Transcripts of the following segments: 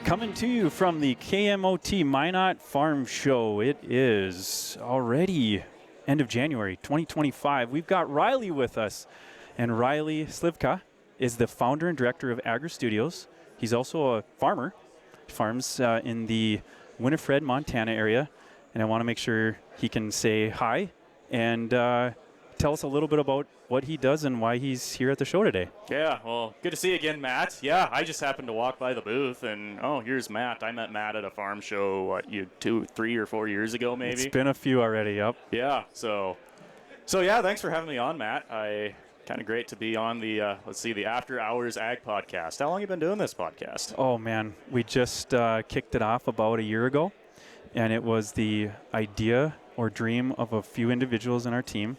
Coming to you from the KMOT Minot Farm Show. It is already end of January 2025. We've got Riley with us, and Riley Slivka is the founder and director of AgriStudios. He's also a farmer. He farms in the Winifred, Montana area, and I want to make sure he can say hi and tell us a little bit about what he does and why he's here at the show today. Yeah, well, good to see you again, Matt. Yeah, I just happened to walk by the booth, and here's Matt. I met Matt at a farm show, 2, 3, or 4 years ago, maybe? It's been a few already, yep. Yeah, so yeah, thanks for having me on, Matt. Kind of great to be on the, the After Hours Ag Podcast. How long have you been doing this podcast? Oh, man, we just kicked it off about a year ago, and it was the idea or dream of a few individuals in our team.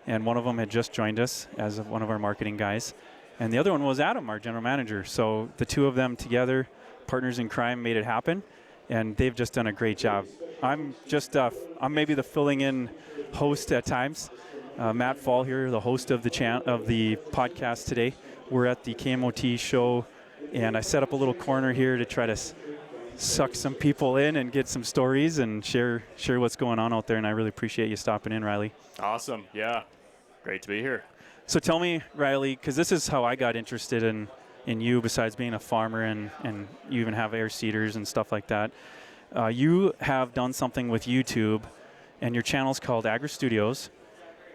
And one of them had just joined us as one of our marketing guys. And the other one was Adam, our general manager. So the two of them together, partners in crime, made it happen. And they've just done a great job. I'm I'm maybe the filling in host at times. Matt Fall here, the host of the podcast today. We're at the KMOT show, and I set up a little corner here to try to suck some people in and get some stories and share what's going on out there. And I really appreciate you stopping in, Riley. Awesome. Yeah. Great to be here. So tell me, Riley, because this is how I got interested in you, besides being a farmer, and you even have air seeders and stuff like that. You have done something with YouTube, and your channel's called AgriStudios.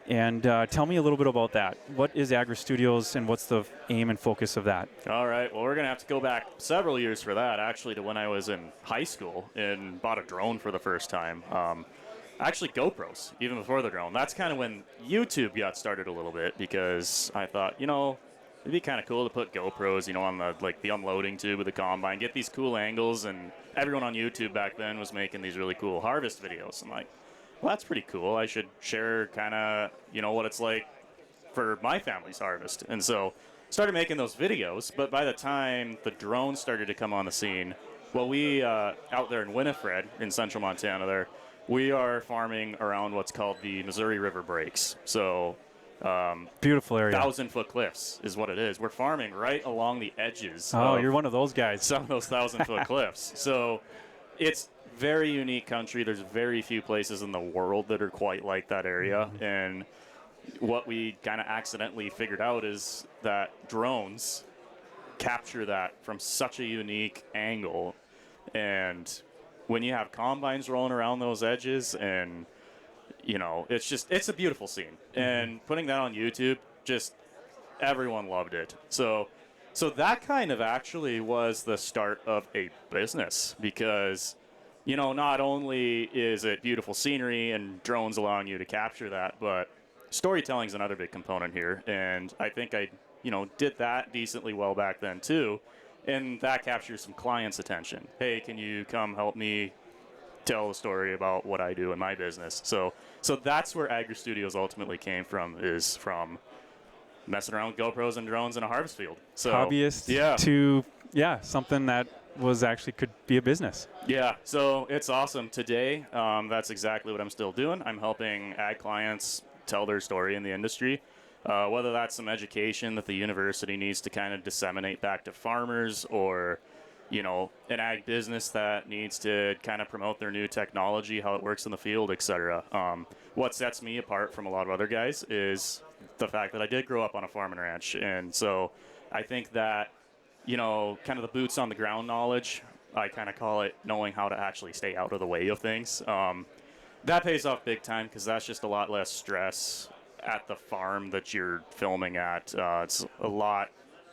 And tell me a little bit about that. What is AgriStudios, and what's the aim and focus of that? All right. Well, we're going to have to go back several years for that, actually, to when I was in high school and bought a drone for the first time. Actually, GoPros, even before the drone. That's kind of when YouTube got started a little bit, because I thought, it'd be kind of cool to put GoPros, on the unloading tube of the combine, get these cool angles, and everyone on YouTube back then was making these really cool harvest videos. I'm like, well, that's pretty cool. I should share kind of, what it's like for my family's harvest. And so started making those videos, but by the time the drone started to come on the scene, well, we, out there in Winifred, in central Montana there, we are farming around what's called the Missouri River Breaks. So, beautiful area. 1,000-foot cliffs is what it is. We're farming right along the edges. Oh, you're one of those guys. Some of those 1,000-foot cliffs. So, it's very unique country. There's very few places in the world that are quite like that area. Mm-hmm. And what we kind of accidentally figured out is that drones capture that from such a unique angle. And when you have combines rolling around those edges, and it's a beautiful scene. And putting that on YouTube, just everyone loved it. So that kind of actually was the start of a business, because not only is it beautiful scenery and drones allowing you to capture that, but storytelling is another big component here. And I think I did that decently well back then too. And that captures some clients' attention. Hey, can you come help me tell the story about what I do in my business? So that's where AgriStudios ultimately came from, is from messing around with GoPros and drones in a harvest field. So hobbyist to something that was actually could be a business. Yeah, so it's awesome. Today, that's exactly what I'm still doing. I'm helping ag clients tell their story in the industry. Whether that's some education that the university needs to kind of disseminate back to farmers, or, an ag business that needs to kind of promote their new technology, how it works in the field, etc. What sets me apart from a lot of other guys is the fact that I did grow up on a farm and ranch. And so I think that, kind of the boots on the ground knowledge, I kind of call it knowing how to actually stay out of the way of things. That pays off big time, because that's just a lot less stress at the farm that you're filming at. It's a lot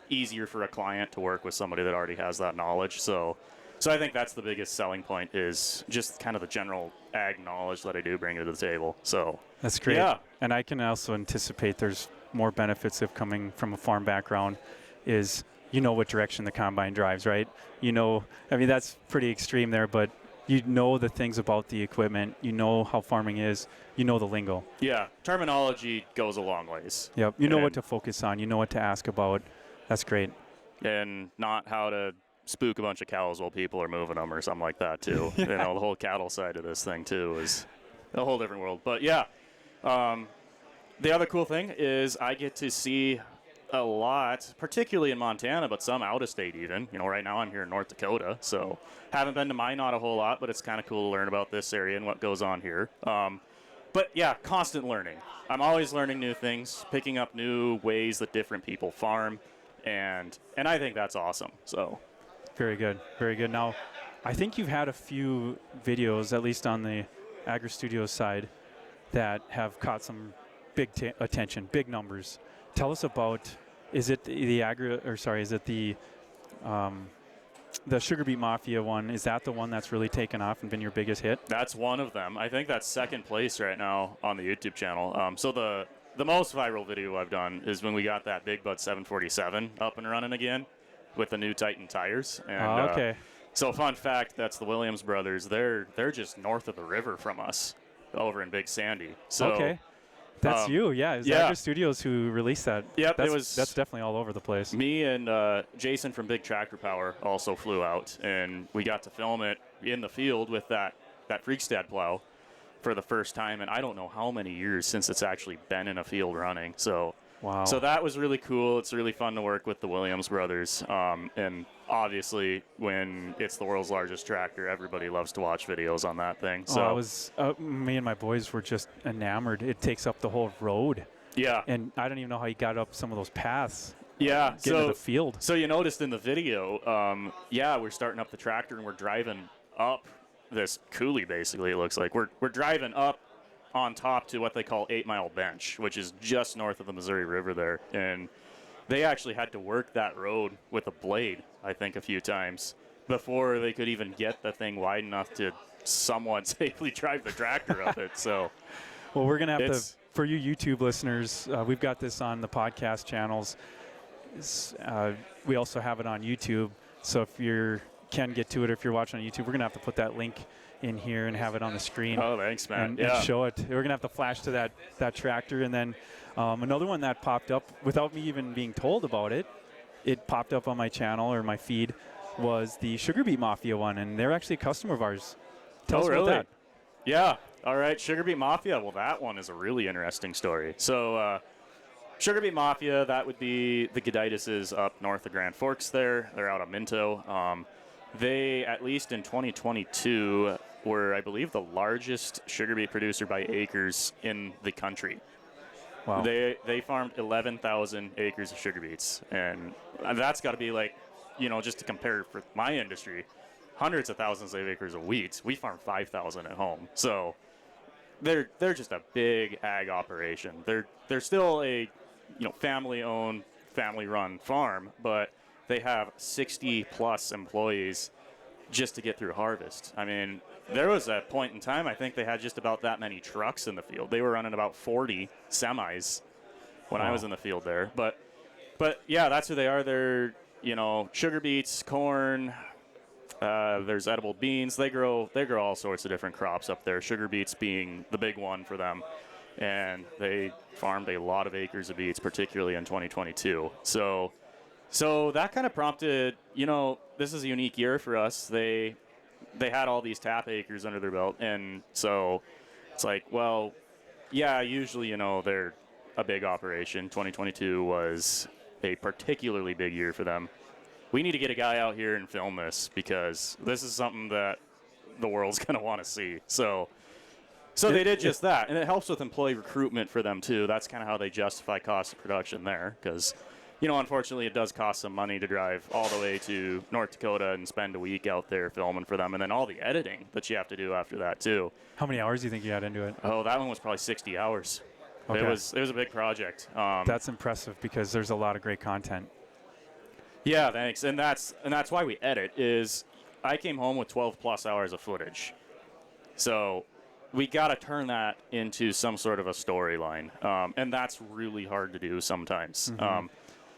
easier for a client to work with somebody that already has that knowledge. So I think that's the biggest selling point, is just kind of the general ag knowledge that I do bring to the table. So that's great. Yeah. And I can also anticipate there's more benefits of coming from a farm background, is what direction the combine drives, right? That's pretty extreme there, but the things about the equipment, how farming is, the lingo. Yeah, terminology goes a long ways. Yep, what to focus on, what to ask about. That's great. And not how to spook a bunch of cows while people are moving them or something like that too. The whole cattle side of this thing too is a whole different world. But yeah, the other cool thing is I get to see a lot, particularly in Montana, but some out of state even. Right now I'm here in North Dakota, so haven't been to Minot a whole lot, but it's kind of cool to learn about this area and what goes on here. But yeah, constant learning. I'm always learning new things, picking up new ways that different people farm, and I think that's awesome. So Very good. Very good. Now, I think you've had a few videos, at least on the AgriStudios side, that have caught some big attention, big numbers. Tell us about, is it the Sugar Beet Mafia one? Is that the one that's really taken off and been your biggest hit? That's one of them. I think that's second place right now on the YouTube channel. So the most viral video I've done is when we got that Big Bud 747 up and running again with the new Titan tires. And, okay. So fun fact, that's the Williams brothers. They're just north of the river from us, over in Big Sandy. So okay. That's you, yeah. It's AgriStudios who released that. Yep, that's definitely all over the place. Me and Jason from Big Tractor Power also flew out, and we got to film it in the field with that Freakstad plow for the first time, and I don't know how many years since it's actually been in a field running. So, wow. So that was really cool. It's really fun to work with the Williams brothers, and obviously when it's the world's largest tractor, everybody loves to watch videos on that thing. So me and my boys were just enamored. It takes up the whole road. Yeah. And I don't even know how you got up some of those paths. Yeah. Getting to the field. So you noticed in the video, we're starting up the tractor and we're driving up this coulee, basically, it looks like. We're driving up on top to what they call 8 Mile Bench, which is just north of the Missouri River there. And they actually had to work that road with a blade, I think, a few times before they could even get the thing wide enough to somewhat safely drive the tractor up it. So, well, we're going to have to, for you YouTube listeners, we've got this on the podcast channels. We also have it on YouTube. So if you can get to it, if you're watching on YouTube, we're going to have to put that link in here and have it on the screen. Oh, thanks, man. And show it. We're going to have to flash to that tractor. And then another one that popped up without me even being told about it, it popped up on my channel or my feed, was the Sugar Beet Mafia one. And they're actually a customer of ours. Tell us about that. Yeah. All right. Sugar Beet Mafia. Well, that one is a really interesting story. So Sugar Beet Mafia, that would be the Goditis up north of Grand Forks there. They're out of Minto. They, at least in 2022, were, I believe, the largest sugar beet producer by acres in the country. Wow. They farmed 11,000 acres of sugar beets. And that's got to be like, just to compare for my industry, hundreds of thousands of acres of wheat. We farm 5,000 at home. So they're just a big ag operation. They're still a family-owned, family-run farm, but they have 60-plus employees just to get through harvest. I mean, there was a point in time, I think they had just about that many trucks in the field. They were running about 40 semis when I was in the field there. But yeah, that's who they are. They're, sugar beets, corn, there's edible beans. They grow all sorts of different crops up there, sugar beets being the big one for them. And they farmed a lot of acres of beets, particularly in 2022. So that kind of prompted, this is a unique year for us. They had all these tap acres under their belt. And so it's like, well, yeah, usually, they're a big operation. 2022 was a particularly big year for them. We need to get a guy out here and film this because this is something that the world's going to want to see. So they did just that. And it helps with employee recruitment for them, too. That's kind of how they justify cost of production there because unfortunately, it does cost some money to drive all the way to North Dakota and spend a week out there filming for them, and then all the editing that you have to do after that, too. How many hours do you think you had into it? Oh, that one was probably 60 hours. Okay. It was a big project. That's impressive because there's a lot of great content. Yeah, thanks. And that's why we edit is I came home with 12-plus hours of footage. So we got to turn that into some sort of a storyline, and that's really hard to do sometimes. Mm-hmm.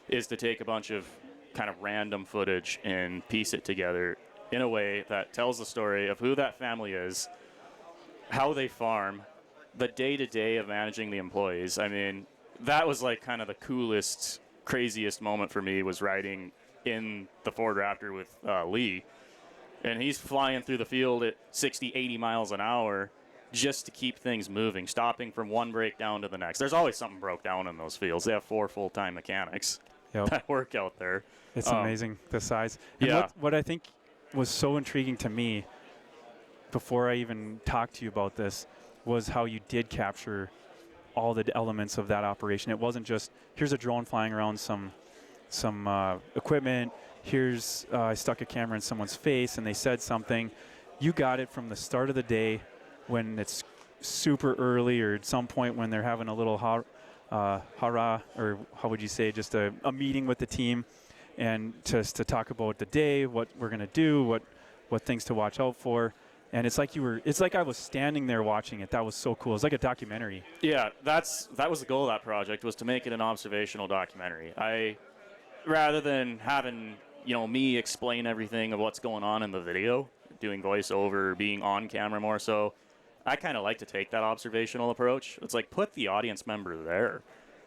Is to take a bunch of kind of random footage and piece it together in a way that tells the story of who that family is, how they farm, the day-to-day of managing the employees. I mean, that was like kind of the coolest, craziest moment for me was riding in the Ford Raptor with Lee. And he's flying through the field at 60, 80 miles an hour, just to keep things moving, stopping from one breakdown to the next. There's always something broke down in those fields. They have 4 full-time mechanics that work out there. It's amazing, the size. And Yeah. what I think was so intriguing to me before I even talked to you about this was how you did capture all the elements of that operation. It wasn't just, here's a drone flying around some equipment, here's I stuck a camera in someone's face and they said something. You got it from the start of the day when it's super early, or at some point when they're having a little hurrah, or how would you say, just a meeting with the team, and just to talk about the day, what we're going to do, what things to watch out for. And it's like I was standing there watching it. That was so cool. It's like a documentary. Yeah, that was the goal of that project, was to make it an observational documentary. Rather than having, me explain everything of what's going on in the video, doing voiceover, being on camera more so, I kind of like to take that observational approach. It's like, put the audience member there.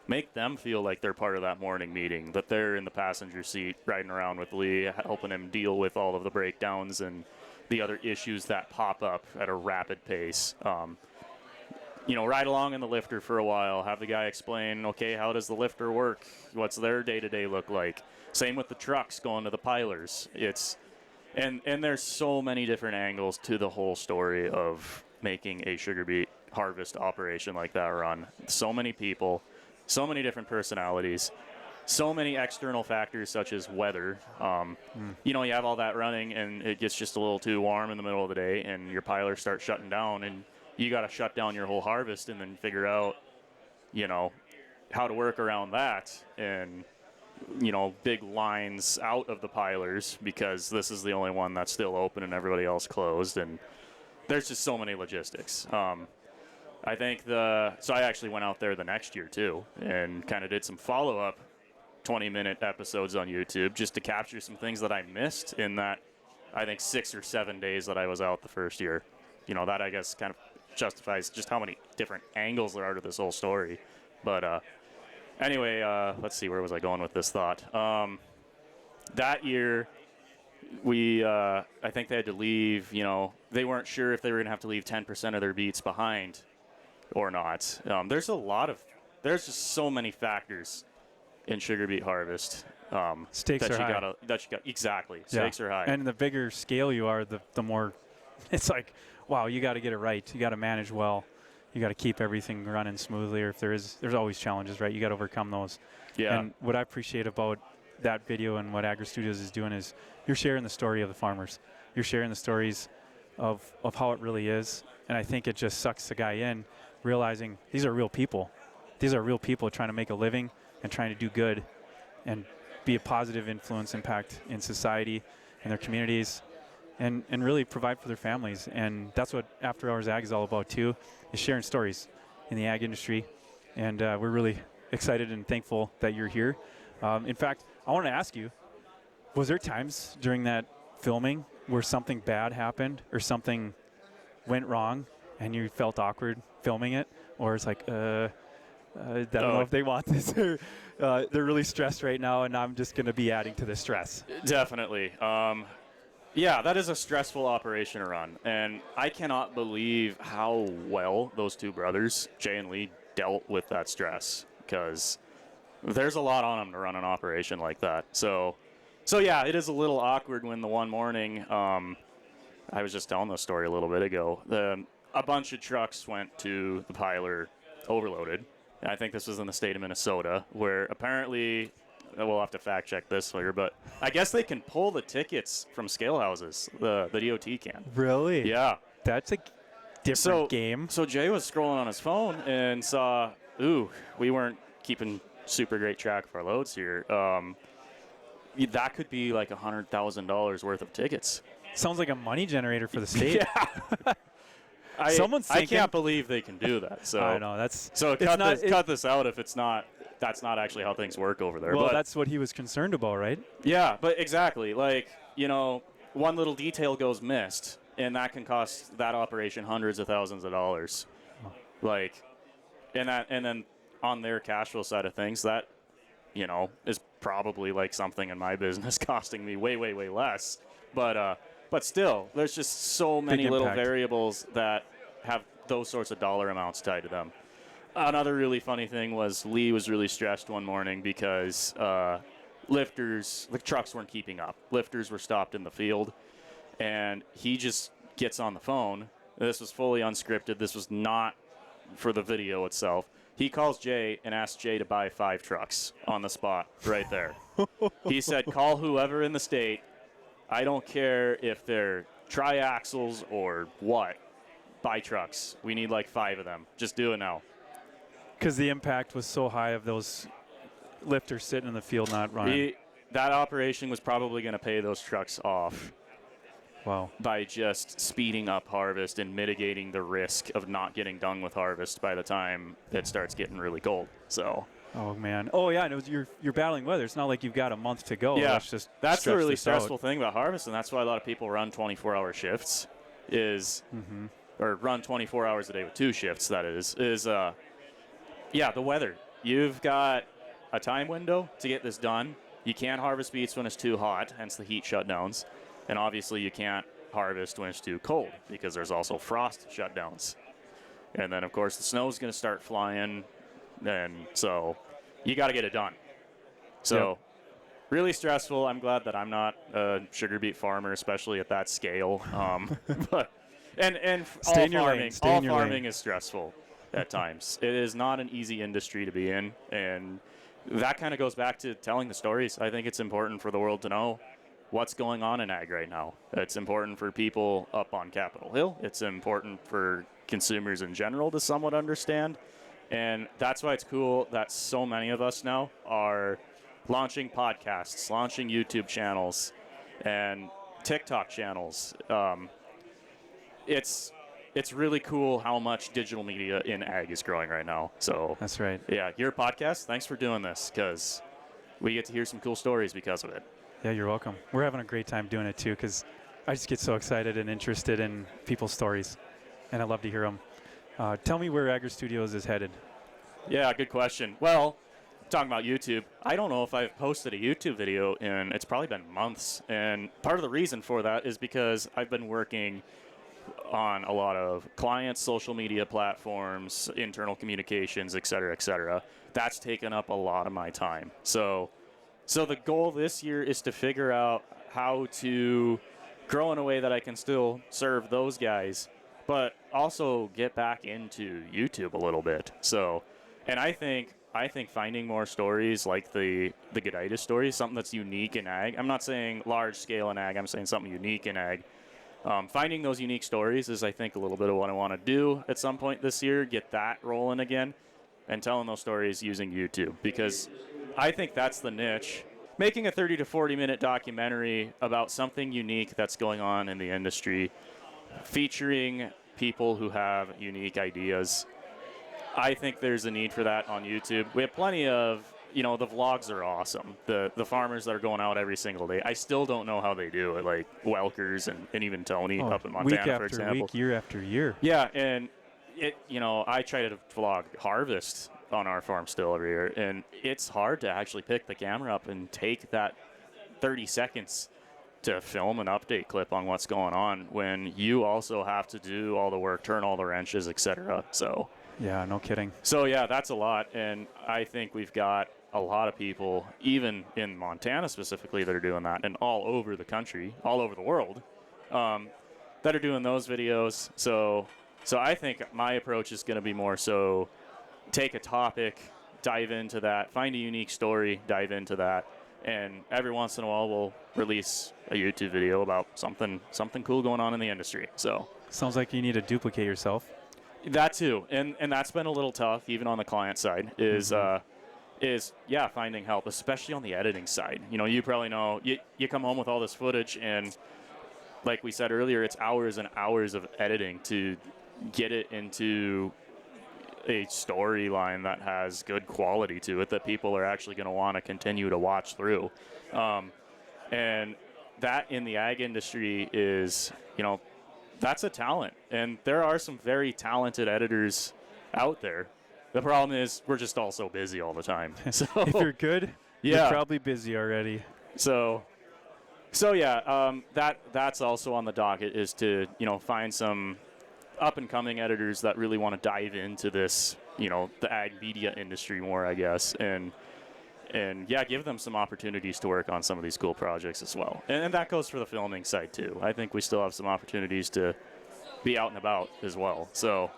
Make them feel like they're part of that morning meeting, that they're in the passenger seat riding around with Lee, helping him deal with all of the breakdowns and the other issues that pop up at a rapid pace. Ride along in the lifter for a while, have the guy explain, okay, how does the lifter work? What's their day-to-day look like? Same with the trucks going to the pilers. And there's so many different angles to the whole story of making a sugar beet harvest operation like that run. So many people, so many different personalities, so many external factors such as weather. You have all that running and it gets just a little too warm in the middle of the day and your pilers start shutting down, and you got to shut down your whole harvest and then figure out, how to work around that. And, big lines out of the pilers because this is the only one that's still open and everybody else closed. And there's just so many logistics. I think so I actually went out there the next year too and kind of did some follow-up 20-minute episodes on YouTube just to capture some things that I missed in that, I think, 6 or 7 days that I was out the first year. That I guess kind of justifies just how many different angles there are to this whole story. But anyway, let's see, where was I going with this thought? That year, I think they had to leave, they weren't sure if they were going to have to leave 10% of their beets behind or not. There's just so many factors in sugar beet harvest. Stakes are high. Exactly. Stakes are high. And the bigger scale you are, the more it's like, wow, you got to get it right. You got to manage well. You got to keep everything running smoothly, or if there's always challenges, right? You got to overcome those. Yeah. And what I appreciate about that video and what AgriStudios is doing is you're sharing the story of the farmers. You're sharing the stories of how it really is. And I think it just sucks the guy in, realizing these are real people. These are real people trying to make a living and trying to do good and be a positive influence, impact in society and their communities, and really provide for their families. And that's what After Hours Ag is all about too, is sharing stories in the ag industry. And we're really excited and thankful that you're here. In fact, I want to ask you, was there times during that filming where something bad happened or something went wrong and you felt awkward filming it? Or it's like, I don't know if they want this, or they're really stressed right now and I'm just going to be adding to the stress? Definitely. Yeah, that is a stressful operation to run. And I cannot believe how well those two brothers, Jay and Lee, dealt with that stress, because there's a lot on them to run an operation like that. So yeah, it is a little awkward when the one morning, I was just telling the story a little bit ago, a bunch of trucks went to the piler overloaded. And I think this was in the state of Minnesota, where apparently, we'll have to fact check this later, but I guess they can pull the tickets from scale houses. The DOT can. Really? Yeah. That's a different game. So Jay was scrolling on his phone and saw, we weren't keeping super great track of our loads here. That could be like $100,000 worth of tickets. Sounds like a money generator for the state. Yeah. I can't believe they can do that. So I know cut this out if it's not. That's not actually how things work over there. Well, but that's what he was concerned about, right? Yeah, but exactly. Like, one little detail goes missed, and that can cost that operation hundreds of thousands of dollars. Like, and then on their cash flow side of things, that, is probably like something in my business costing me way, way, way less. But still, there's just so many little variables that have those sorts of dollar amounts tied to them. Another really funny thing was Lee was really stressed one morning because lifters, the trucks weren't keeping up. Lifters were stopped in the field, and he just gets on the phone. This was fully unscripted. This was not for the video itself. He calls Jay and asks Jay to buy 5 trucks on the spot right there. He said, call whoever in the state. I don't care if they're triaxles or what. Buy trucks. We need like 5 of them. Just do it now. Because the impact was so high of those lifters sitting in the field not running. That operation was probably going to pay those trucks off. Wow. By just speeding up harvest and mitigating the risk of not getting done with harvest by the time it starts getting really cold. So. Oh man. Oh yeah. And it was, you're battling weather. It's not like you've got a month to go. Yeah. That's the really stressful out. thing about harvest, and that's why a lot of people run 24-hour shifts. Or run 24 hours a day with 2 shifts. That is yeah, the weather. You've got a time window to get this done. You can't harvest beets when it's too hot, hence the heat shutdowns. And obviously you can't harvest when it's too cold because there's also frost shutdowns. And then, of course, the snow's going to start flying, and so you got to get it done. So really stressful. I'm glad that I'm not a sugar beet farmer, especially at that scale. But and all farming is stressful at times. It is not an easy industry to be in, and that kind of goes back to telling the stories. I think it's important for the world to know what's going on in ag right now. It's important for people up on Capitol Hill. It's important for consumers in general to somewhat understand. And that's why it's cool that so many of us now are launching podcasts, launching YouTube channels, and TikTok channels. It's really cool how much digital media in ag is growing right now. So that's right. Yeah, your podcast, thanks for doing this, because we get to hear some cool stories because of it. Yeah, you're welcome. We're having a great time doing it too, because I just get so excited and interested in people's stories, and I love to hear them. Tell me where AgriStudios is headed. Yeah, good question. Well, talking about YouTube, I don't know if I've posted a YouTube video in, it's probably been months, and part of the reason for that is because I've been working on a lot of clients' social media platforms, internal communications, et cetera, et cetera. That's taken up a lot of my time. So the goal this year is to figure out how to grow in a way that I can still serve those guys, but also get back into YouTube a little bit. So, and I think finding more stories like the Goditis story, something that's unique in ag. I'm not saying large scale in ag. I'm saying something unique in ag. Finding those unique stories is, I think, a little bit of what I want to do at some point this year, get that rolling again, and telling those stories using YouTube, because I think that's the niche. Making a 30 to 40 minute documentary about something unique that's going on in the industry, featuring people who have unique ideas. I think there's a need for that on YouTube. We have plenty of, the vlogs are awesome. The farmers that are going out every single day. I still don't know how they do it, like Welkers and even Tony up in Montana, for example. Week after week, year after year. Yeah, and I try to vlog harvest on our farm still every year, and it's hard to actually pick the camera up and take that 30 seconds to film an update clip on what's going on when you also have to do all the work, turn all the wrenches, etc. So yeah, no kidding. So yeah, that's a lot, and I think we've got a lot of people, even in Montana specifically, that are doing that, and all over the country, all over the world, that are doing those videos. So I think my approach is going to be more so take a topic, dive into that, find a unique story, dive into that, and every once in a while we'll release a YouTube video about something cool going on in the industry. So sounds like you need to duplicate yourself. That too, and that's been a little tough, even on the client side, is finding help, especially on the editing side. You probably know, you come home with all this footage, and like we said earlier, it's hours and hours of editing to get it into a storyline that has good quality to it that people are actually going to want to continue to watch through. And that in the ag industry is, that's a talent. And there are some very talented editors out there. The problem is we're just all so busy all the time. So if you're good, you're probably busy already. So that's also on the docket, is to, find some up-and-coming editors that really want to dive into this, the ag media industry more, I guess, and yeah, give them some opportunities to work on some of these cool projects as well. And that goes for the filming side too. I think we still have some opportunities to be out and about as well. So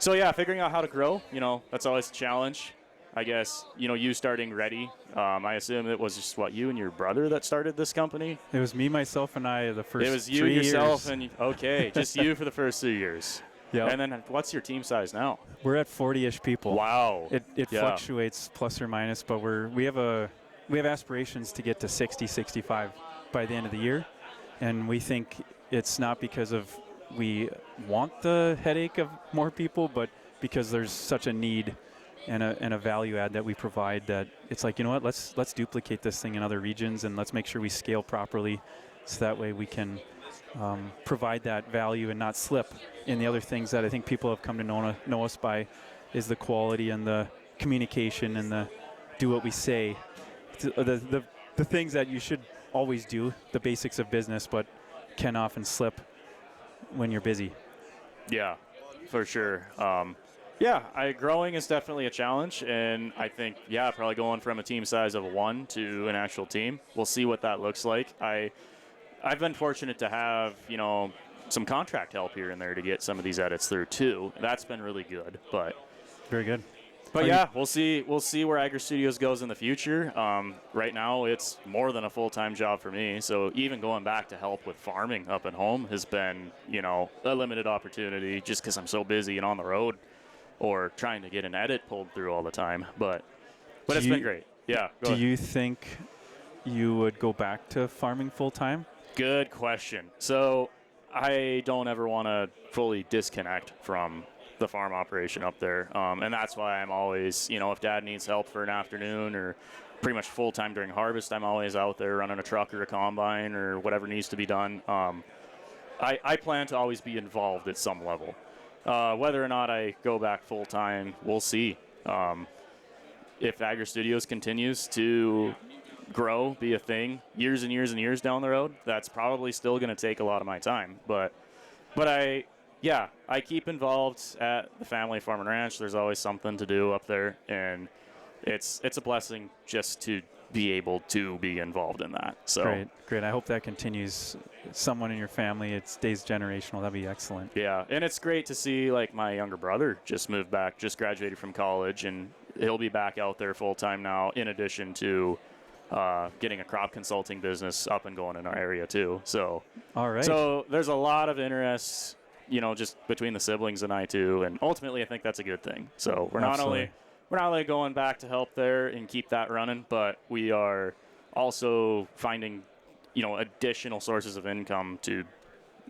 yeah, figuring out how to grow, that's always a challenge. I guess, you starting Ready, I assume it was just, you and your brother that started this company? It was me, myself, and I the first 3 years. It was you, yourself, and okay, just you for the first 2 years. Yeah. And then what's your team size now? We're at 40-ish people. Wow. It fluctuates plus or minus, but we have aspirations to get to 60, 65 by the end of the year. And we think it's not because of we want the headache of more people, but because there's such a need and a value add that we provide that it's like, let's duplicate this thing in other regions and let's make sure we scale properly so that way we can provide that value and not slip in the other things that I think people have come to know us by is the quality and the communication and the do what we say. The things that you should always do, the basics of business, but can often slip when you're busy. Yeah, for sure. Growing is definitely a challenge, and I think, probably going from a team size of 1 to an actual team. We'll see what that looks like. I've been fortunate to have, some contract help here and there to get some of these edits through too. That's been really good, but very good. But we'll see where AgriStudios goes in the future. Right now, it's more than a full-time job for me. So even going back to help with farming up at home has been, a limited opportunity just because I'm so busy and on the road, or trying to get an edit pulled through all the time. But it's been great. Yeah. Do you think you would go back to farming full-time? Good question. So I don't ever want to fully disconnect from the farm operation up there. And that's why I'm always, if Dad needs help for an afternoon or pretty much full-time during harvest, I'm always out there running a truck or a combine or whatever needs to be done. I plan to always be involved at some level. Whether or not I go back full-time, we'll see. If AgriStudios continues to grow, be a thing, years and years and years down the road, that's probably still going to take a lot of my time. But I keep involved at the family farm and ranch. There's always something to do up there, and it's a blessing just to be able to be involved in that. So Great. I hope that continues. Someone in your family, it stays generational. That'd be excellent. Yeah, and it's great to see my younger brother just moved back, just graduated from college, and he'll be back out there full time now. In addition to getting a crop consulting business up and going in our area too. So all right. So there's a lot of interest, just between the siblings and I too, and ultimately I think that's a good thing. So we're not only going back to help there and keep that running, but we are also finding, additional sources of income to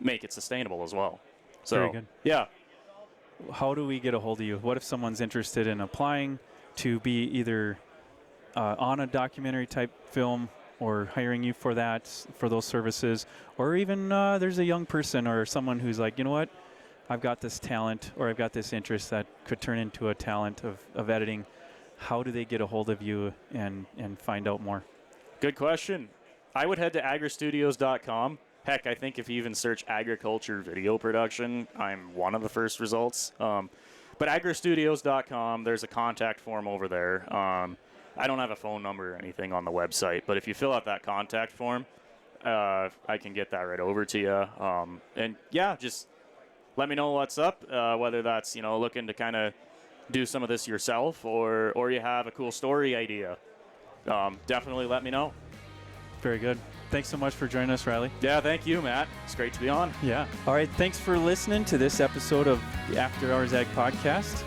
make it sustainable as well. So, very good. Yeah. How do we get a hold of you? What if someone's interested in applying to be either on a documentary type film or hiring you for those services, or even there's a young person or someone who's like, I've got this talent or I've got this interest that could turn into a talent of editing. How do they get a hold of you and find out more? Good question. I would head to agristudios.com. Heck, I think if you even search agriculture video production, I'm one of the first results. But agristudios.com, there's a contact form over there. I don't have a phone number or anything on the website, but if you fill out that contact form, I can get that right over to you. And just let me know what's up, whether that's, looking to kind of do some of this yourself or you have a cool story idea. Definitely let me know. Very good. Thanks so much for joining us, Riley. Yeah, thank you, Matt. It's great to be on. Yeah. All right. Thanks for listening to this episode of the After Hours Ag Podcast.